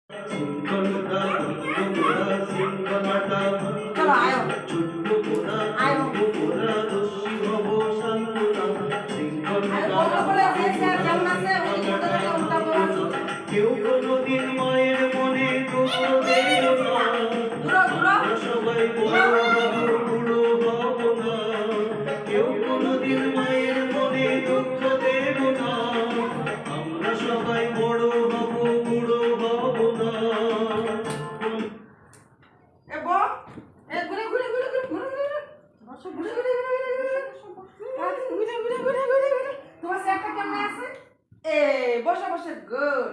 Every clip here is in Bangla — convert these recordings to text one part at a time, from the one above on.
চলো আয়ো আয়ো কেউ কোনদিন মায়ের মনে দুঃখ দেয় না, সবাই বড় হব বুড়ো হব না। কেউ কোনদিন মায়ের মনে দুঃখ দেব না, আমরা সবাই বড় হব বুড়ো হব না। তোমার সেটটা কেমনে আছে? বসে বসে গুড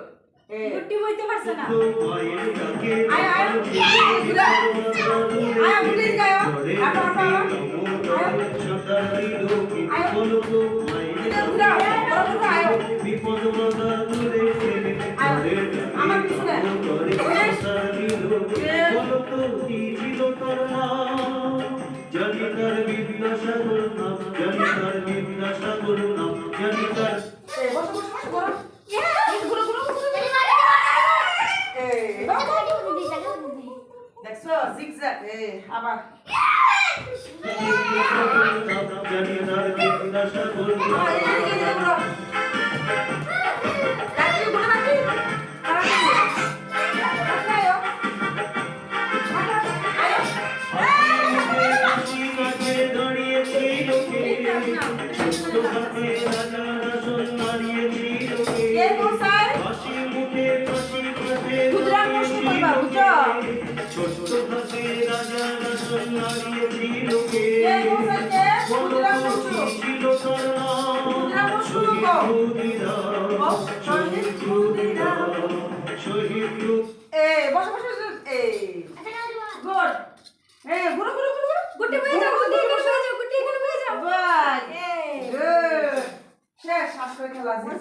গুটি হইতে পারছে না। মায়ের ডাকে আয় আয় আয় ভুলে যাও আটো আটো বিপদ বাধা দূরে ফেলে আমার পিছনে বলো তো কি ছিল তার নাম? জানি তার বিদ্যাসাগর নাম, জানি তার বিদ্যাসাগর নাম, জানি তার বসে বসে বসে করো গুলো গুলো দেখছো জিগজ্যাগ আবার জানি তার বিদ্যাসাগর নাম। বসে বসে গুড গুলো গুলো গুলো গুটি হয়ে যাও, গুটি এখানে হয়ে যাও, গুটি এখানে হয়ে যাও। গুড শেষ শ্বাস করে খেলা শেষ